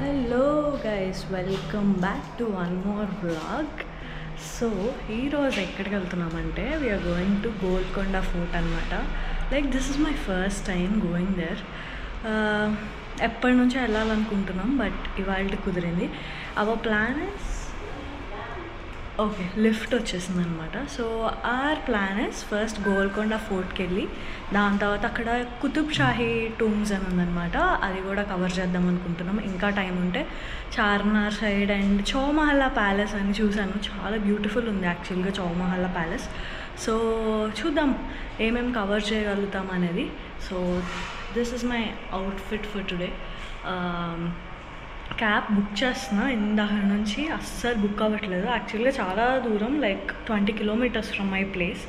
Hello guys, welcome back to one more vlog. So ఈరోజు ఎక్కడికి వెళ్తున్నామంటే we are going to Golconda fort అనమాట. Like this is my first time going there. ఎప్పటి నుంచో వెళ్ళాలనుకుంటున్నాం, బట్ ఇవాళ కుదిరింది. Our plan is okay, lift వచ్చేసింది అనమాట. So our plan is first Golconda ఫోర్ట్కి వెళ్ళి దాని తర్వాత అక్కడ కుతుబ్ షాహీ టూమ్స్ అని ఉందన్నమాట, అది కూడా కవర్ చేద్దాం అనుకుంటున్నాం. ఇంకా టైం ఉంటే Charminar side and Chowmahalla palace అని చూశాను, చాలా బ్యూటిఫుల్ ఉంది యాక్చువల్గా చౌమహల్లా ప్యాలెస్. సో చూద్దాం ఏమేమి కవర్ చేయగలుగుతాం అనేది. So this is my outfit for today. Cab book చేస్తున్నా, ఇందాక నుంచి అస్సలు బుక్ అవ్వట్లేదు. యాక్చువల్గా చాలా దూరం, like 20 kilometers from my place.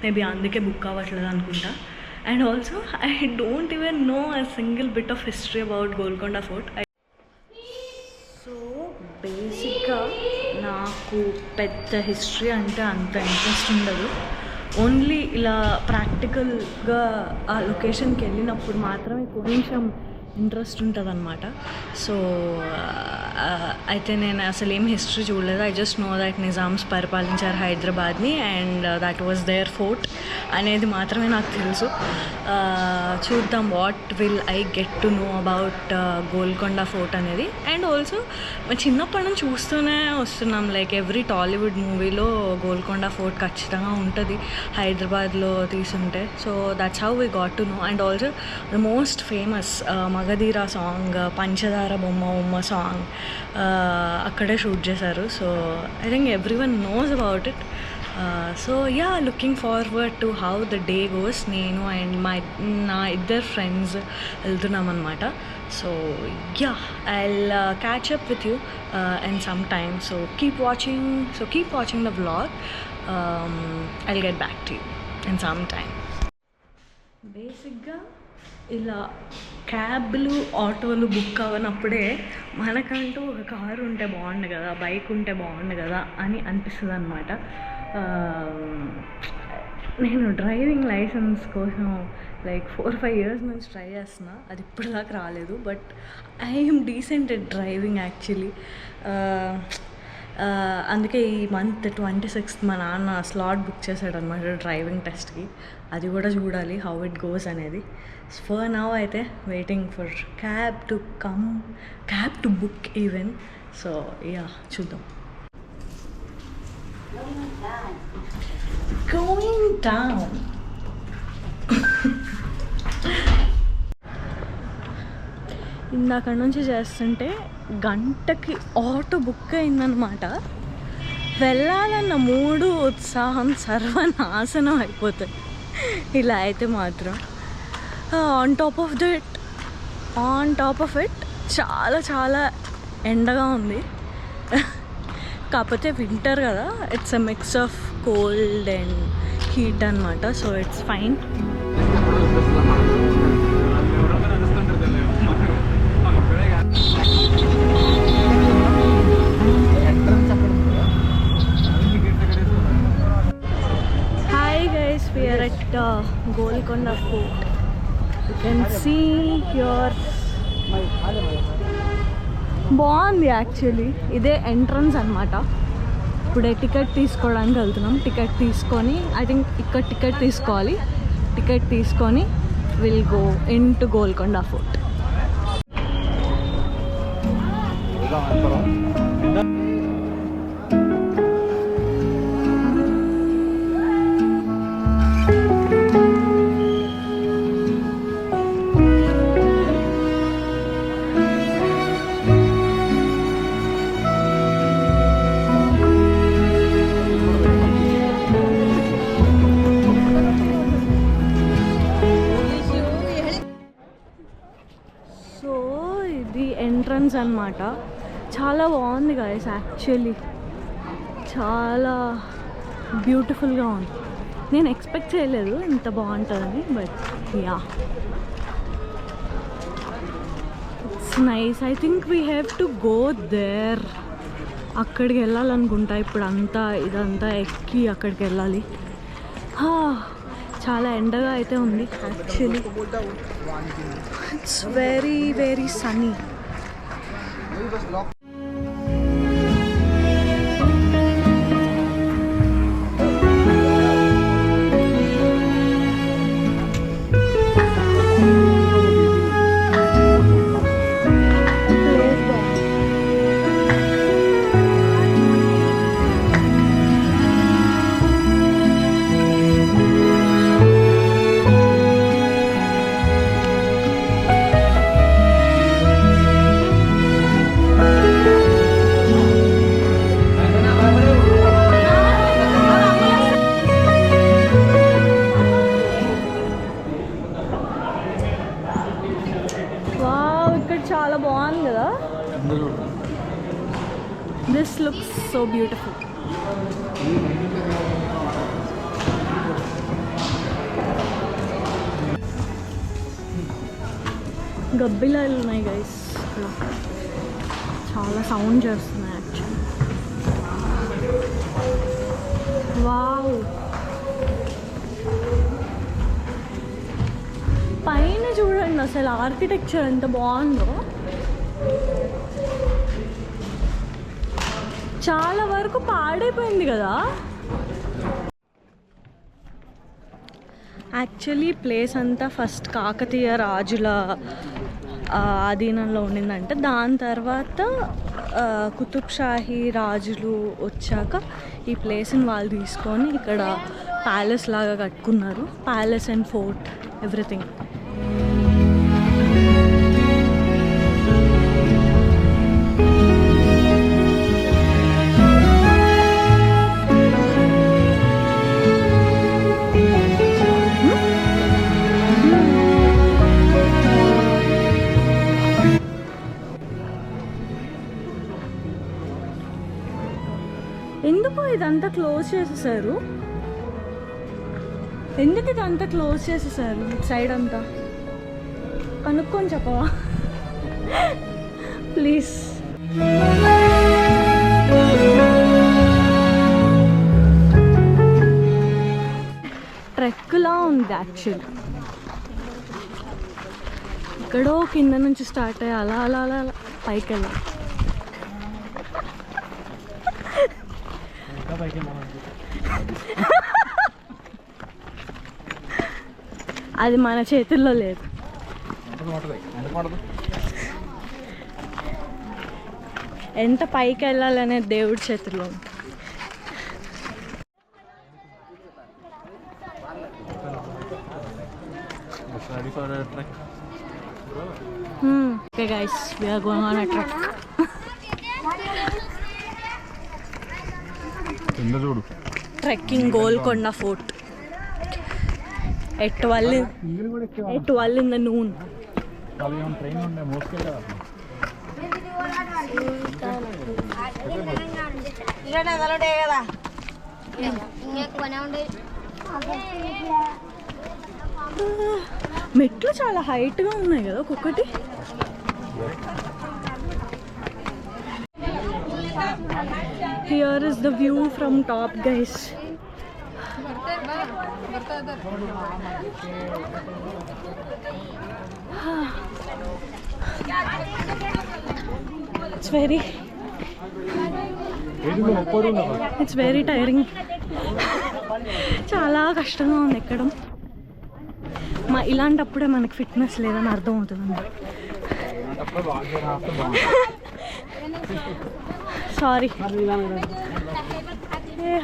Maybe అందుకే బుక్ అవ్వట్లేదు అనుకుంటా. And also I don't even know a single bit of history about Golconda fort. So బేసిక్గా నాకు పెద్ద హిస్టరీ అంటే అంత ఇంట్రెస్ట్ ఉండదు. ఓన్లీ ఇలా ప్రాక్టికల్గా ఆ లొకేషన్కి వెళ్ళినప్పుడు మాత్రమే కొంచెం ఇంట్రెస్ట్ ఉంటుంది అనమాట. సో అయితే నేను అసలు ఏం హిస్టరీ చూడలేదు. I just know that Nizams పరిపాలించారు హైదరాబాద్ని and that was there fort అనేది మాత్రమే నాకు తెలుసు. చూద్దాం what will I get to know about Golconda fort అనేది. అండ్ ఆల్సో చిన్నప్పటి నుంచి చూస్తూనే వస్తున్నాం, లైక్ ఎవ్రీ టాలీవుడ్ మూవీలో గోల్కొండ ఫోర్ట్ ఖచ్చితంగా ఉంటుంది హైదరాబాద్లో తీసుంటే. So that's how we got to know. And also the most famous Magadheera song, Panchadara Bomma ఉమ్మ సాంగ్ అక్కడే షూట్ చేశారు. So I think everyone knows about it. So yeah, looking forward to how the day goes. నేను and నా ఇద్దరు friends వెళ్తున్నాం అనమాట. So yeah, I'll catch up with you in some time. So keep watching the vlog. I'll get back to you in some time. బేసిక్గా ఇలా క్యాబ్లు ఆటోలు book అవ్వనప్పుడే మనకంటూ ఒక కారు ఉంటే బాగుండు కదా, బైక్ ఉంటే బాగుండు కదా అని అనిపిస్తుంది అనమాట. నేను డ్రైవింగ్ లైసెన్స్ కోసం లైక్ 4-5 years నుంచి ట్రై చేస్తున్నా, అది ఇప్పటిదాకా రాలేదు. But I'm decent at driving actually. అందుకే ఈ మంత్ 26th మా నాన్న స్లాట్ బుక్ చేశాడు అనమాట డ్రైవింగ్ టెస్ట్కి. అది కూడా చూడాలి హౌ ఇట్ గోస్ అనేది. ఫర్ నౌ అయితే waiting for cab to book even. So yeah, చూద్దాం. Going down. ఇందాక నుంచి చేస్తుంటే గంటకి ఆటో బుక్ అయిందనమాట. వెళ్ళాలన్న మూడు ఉత్సాహం సర్వనాశనం అయిపోతాయి ఇలా అయితే మాత్రం. ఆన్ టాప్ ఆఫ్ ఇట్ చాలా చాలా ఎండగా ఉంది. కాకపోతే వింటర్ కదా, it's a mix of cold and heat అనమాట. So it's fine. We are at Golconda Fort. You can see here. బాగుంది యాక్చువల్లీ. ఇదే ఎంట్రన్స్ అనమాట. ఇప్పుడే టికెట్ తీసుకోవడానికి వెళ్తున్నాం. టికెట్ తీసుకొని ఐ థింక్ ఇక్కడ టికెట్ తీసుకోవాలి. టికెట్ తీసుకొని will go in to Golconda fort. Entrance అనమాట. చాలా బాగుంది గైస్, యాక్చువల్లీ చాలా బ్యూటిఫుల్గా ఉంది. నేను ఎక్స్పెక్ట్ చేయలేదు ఇంత బాగుంటుందని, but yeah, it's nice. I think we have to go there. అక్కడికి వెళ్ళాలనుకుంటా. ఇప్పుడు ఇదంతా ఎక్కి అక్కడికి వెళ్ళాలి. చాలా ఎండగా అయితే ఉంది actually. It's very very sunny. చాలా బాగుంది కదా. This looks so beautiful. గబ్బిలాలు ఉన్నాయి గైస్ ఇక్కడ, చాలా సౌండ్ చేస్తున్నాయి యాక్చువల్లీ. వావ్, పైన చూడండి అసలు ఆర్కిటెక్చర్ ఎంత బాగుందో. చాలా వరకు పాడైపోయింది కదా. యాక్చువల్లీ ప్లేస్ అంతా ఫస్ట్ కాకతీయ రాజుల ఆధీనంలో ఉండిందంటే, దాని తర్వాత కుతుబ్ షాహీ రాజులు వచ్చాక ఈ ప్లేస్ని వాళ్ళు తీసుకొని ఇక్కడ ప్యాలెస్ లాగా కట్టుకున్నారు. Palace and fort, everything. ఎందుకు ఇదంతా క్లోజ్ చేసేసారు? ఎందుకు ఇదంతా క్లోజ్ చేసేసారు సైడ్ అంతా? కనుక్కొని చెప్పవా ప్లీజ్. ట్రెక్లా ఉంది యాక్చువల్లీ. ఎక్కడో కింద నుంచి స్టార్ట్ అయ్యి అలా అలా అలా పైకి వెళ్ళాలి. అది మన చేతుల్లో లేదు. ఎంత పైకి వెళ్ళాలనే దేవుడి చేతుల్లో. Okay guys, we are going on a trek. Trekking Golconda Fort at 12 in the noon. మెట్లు చాలా హైట్గా ఉన్నాయి కదా ఒక్కొక్కటి. Here is the view from top, guys. It's very tiring. చాలా కష్టంగా ఉంది ఎక్కడం. ఇలాంటప్పుడే మనకి ఫిట్నెస్ లేదని అర్థం అవుతుంది. సారీ.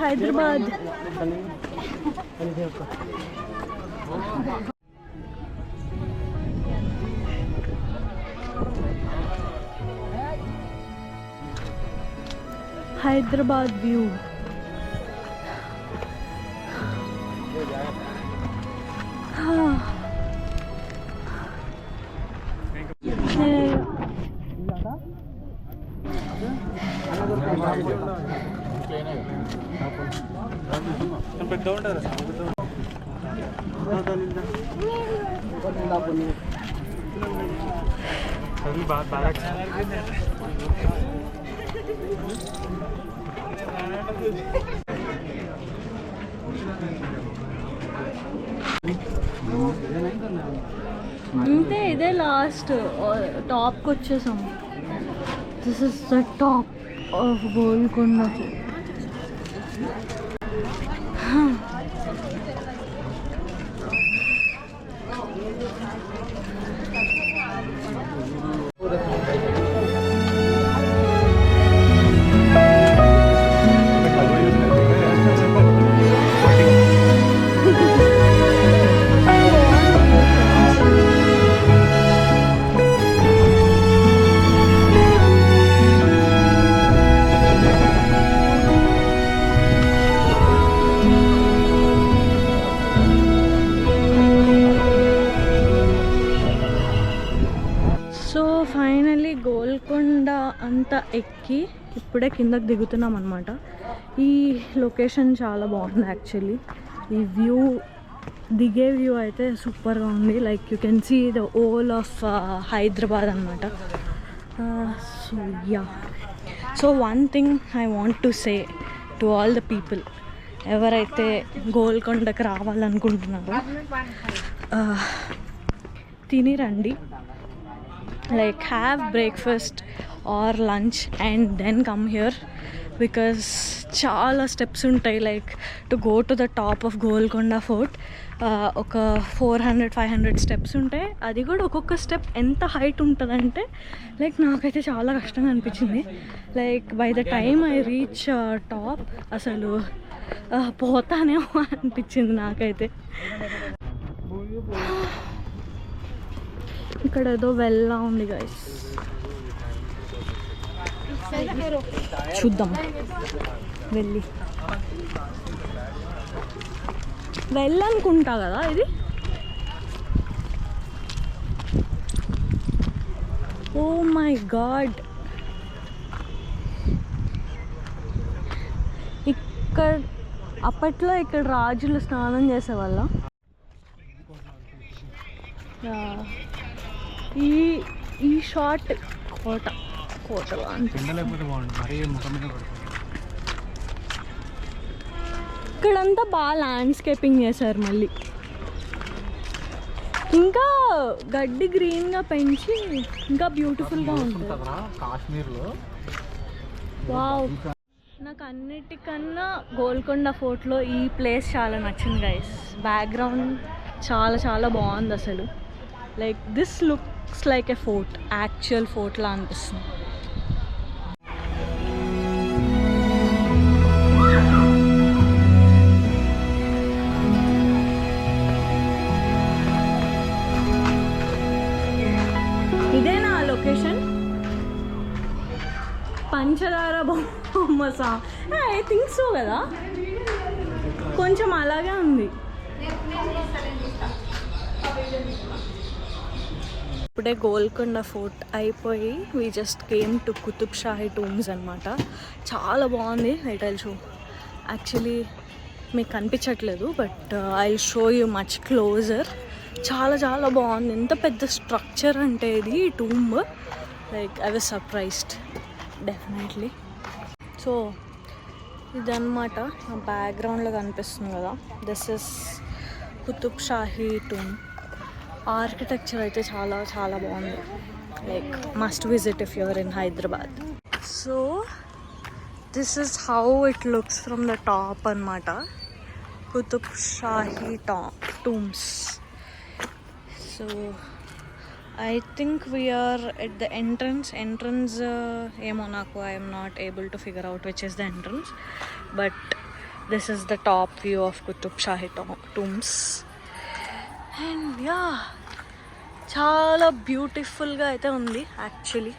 హైదరాబాద్. హైదరాబాద్ వ్యూ. అంతే, ఇదే లాస్ట్. టాప్కి వచ్చేసాము. This is the top of Golconda. So finally Golconda అంతా ఎక్కి ఇప్పుడే కిందకి దిగుతున్నాం అనమాట. ఈ లొకేషన్ చాలా బాగుంది యాక్చువల్లీ. ఈ వ్యూ, దిగే వ్యూ అయితే సూపర్గా ఉంది. Like you can see the whole of Hyderabad అనమాట. So yeah, so one thing I want to say to all the people, ఎవరైతే గోల్కొండకి రావాలనుకుంటున్నారో తిని రండి. Like have breakfast or lunch and then come here, because చాలా steps ఉంటాయి. Like to go to the top of Golconda fort ఒక 400-500 steps ఉంటాయి. అది కూడా ఒక్కొక్క స్టెప్ ఎంత హైట్ ఉంటుందంటే లైక్ నాకైతే చాలా కష్టంగా అనిపించింది. Like by the time I reach top అసలు పోతానేమో అనిపించింది నాకైతే. ఇక్కడ ఏదో వెళ్ళా ఉంది గైస్, చూద్దాం. వెళ్ళనుకుంటా కదా ఇది. ఓ మై గాడ్, ఇక్కడ అప్పట్లో ఇక్కడ రాజులు స్నానం చేసేవాళ్ళ. ఈ షార్ట్ కోటలో ఇక్కడంతా బాగా ల్యాండ్స్కేపింగ్ చేశారు. మళ్ళీ ఇంకా గడ్డి గ్రీన్గా పెంచి ఇంకా బ్యూటిఫుల్గా ఉంటుంది. వావ్, నాకు అన్నిటికన్నా గోల్కొండ ఫోర్ట్లో ఈ ప్లేస్ చాలా నచ్చింది గైస్. బ్యాక్గ్రౌండ్ చాలా చాలా బాగుంది అసలు. Like this looks like a fort, actual ఫోర్ట్లా అనిపిస్తుంది. ఇదేనా లొకేషన్? పంచదార బొమ్మసా? ఐ థింక్ సో కదా, కొంచెం అలాగే ఉంది. ఇప్పుడే గోల్కొండ ఫోర్ట్ అయిపోయి we just came to Qutb Shahi tombs అనమాట. చాలా బాగుంది. ఐ షో, యాక్చువల్లీ మీకు కనిపించట్లేదు but I show you much closer. చాలా చాలా బాగుంది. ఎంత పెద్ద స్ట్రక్చర్ అంటే ఇది tomb. Like I was surprised definitely. So ఇదన్నమాట నా బ్యాక్గ్రౌండ్లో కనిపిస్తుంది కదా, this is Qutb Shahi tomb. Architecture అయితే చాలా చాలా బాగుంది. Like must visit if you're in Hyderabad. So this is how it looks from the top అనమాట, Qutb Shahi tombs. So I think we are at the entrance. Emo naku, I am not able to figure out which is the entrance, but this is the top view of Qutub Shahi tombs. And yeah, చాలా బ్యూటిఫుల్గా అయితే ఉంది actually.